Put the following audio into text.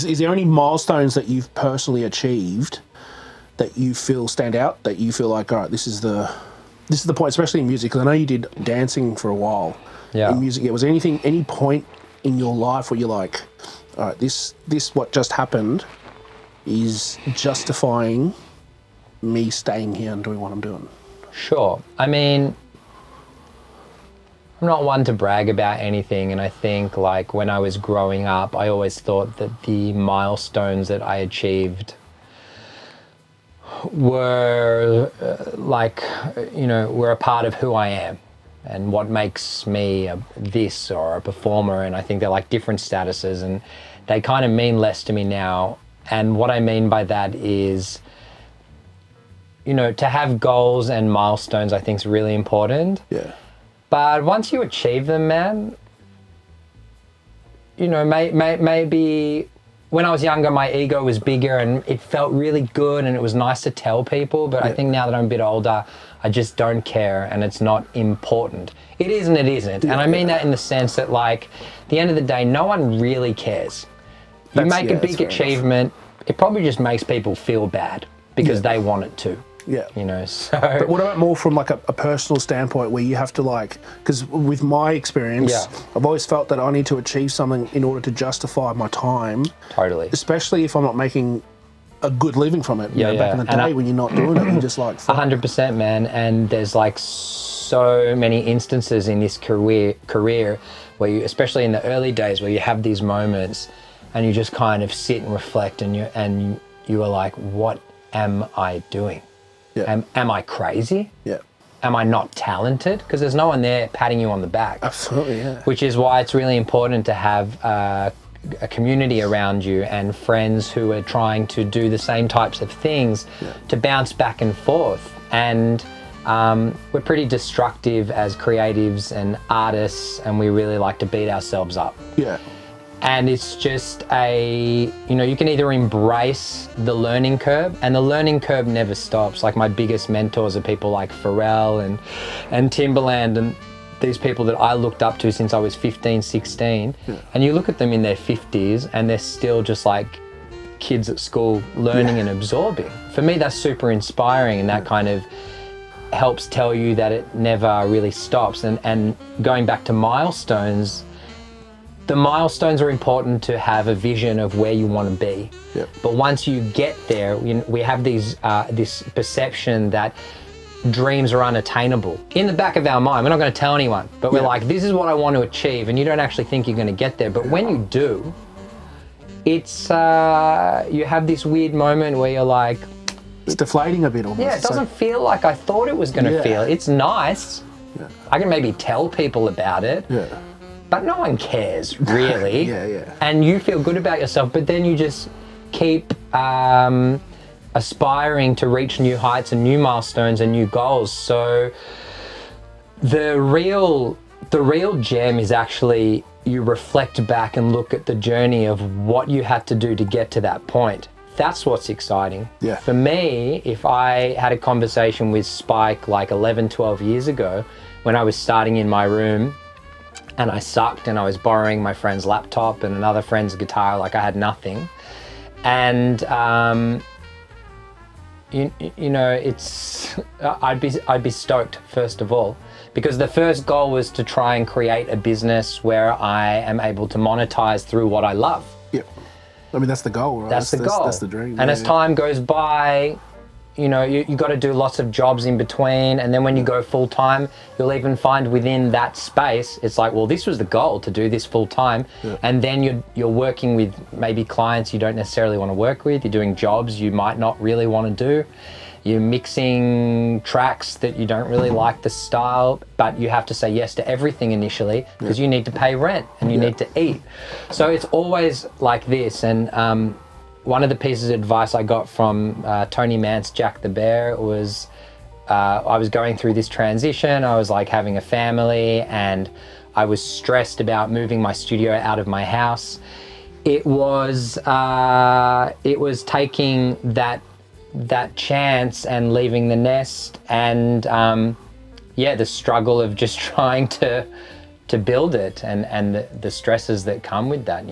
Is there any milestones that you've personally achieved that you feel stand out? That you feel like, all right, this is the point, especially in music, because I know you did dancing for a while. Yeah. In music, was there any point in your life where you're like, all right, this what just happened is justifying me staying here and doing what I'm doing? Sure. I mean, I'm not one to brag about anything, and I think like when I was growing up, I always thought that the milestones that I achieved were were a part of who I am and what makes me this or a performer. And I think they're like different statuses, and they kind of mean less to me now. And what I mean by that is, to have goals and milestones, I think is really important. Yeah. But once you achieve them, man, maybe when I was younger, my ego was bigger and it felt really good and it was nice to tell people. But I think now that I'm a bit older, I just don't care, and it's not important. It is and it isn't. And I mean that in the sense that, like, at the end of the day, no one really cares. You make a big achievement, it probably just makes people feel bad because they want it to. Yeah. So. But what about more from like a personal standpoint, where you have to, like, because with my experience, I've always felt that I need to achieve something in order to justify my time. Totally. Especially if I'm not making a good living from it. Back in the day when you're not doing it, you're just like... 100%, man. And there's like so many instances in this career where you, especially in the early days, where you have these moments and you just kind of sit and reflect, and you are like, what am I doing? Yeah. Am I crazy? Yeah. Am I not talented? Because there's no one there patting you on the back. Absolutely, yeah. Which is why it's really important to have a community around you and friends who are trying to do the same types of things to bounce back and forth. And we're pretty destructive as creatives and artists, and we really like to beat ourselves up. Yeah. And it's just you can either embrace the learning curve, and the learning curve never stops. Like, my biggest mentors are people like Pharrell and Timbaland, and these people that I looked up to since I was 15, 16. Yeah. And you look at them in their 50s and they're still just like kids at school learning and absorbing. For me, that's super inspiring, and that kind of helps tell you that it never really stops. And going back to milestones, the milestones are important to have a vision of where you want to be. Yep. But once you get there, we have this perception that dreams are unattainable. In the back of our mind, we're not going to tell anyone, but we're like, this is what I want to achieve, and you don't actually think you're going to get there. But when you do, it's, you have this weird moment where you're like... It's deflating a bit almost. Yeah, it doesn't feel like I thought it was going to feel. It's nice. Yeah. I can maybe tell people about it. Yeah. But no one cares, really. And you feel good about yourself, but then you just keep aspiring to reach new heights and new milestones and new goals. So the real gem is actually you reflect back and look at the journey of what you had to do to get to that point. That's what's exciting. Yeah. For me, if I had a conversation with Spike like 11, 12 years ago, when I was starting in my room, and I sucked, and I was borrowing my friend's laptop and another friend's guitar, like I had nothing. And I'd be stoked, first of all, because the first goal was to try and create a business where I am able to monetize through what I love. Yeah, I mean, that's the goal, right? That's the goal. That's the dream. And as time goes by, you got to do lots of jobs in between, and then when you go full time, you'll even find within that space, it's like, well, this was the goal, to do this full time, and then you're working with maybe clients you don't necessarily want to work with. You're doing jobs you might not really want to do. You're mixing tracks that you don't really like the style, but you have to say yes to everything initially because you need to pay rent and you need to eat. So it's always like this. And one of the pieces of advice I got from Tony Mance, Jack the Bear, was I was going through this transition. I was like having a family, and I was stressed about moving my studio out of my house. It was taking that chance and leaving the nest, and the struggle of just trying to build it, and the stresses that come with that,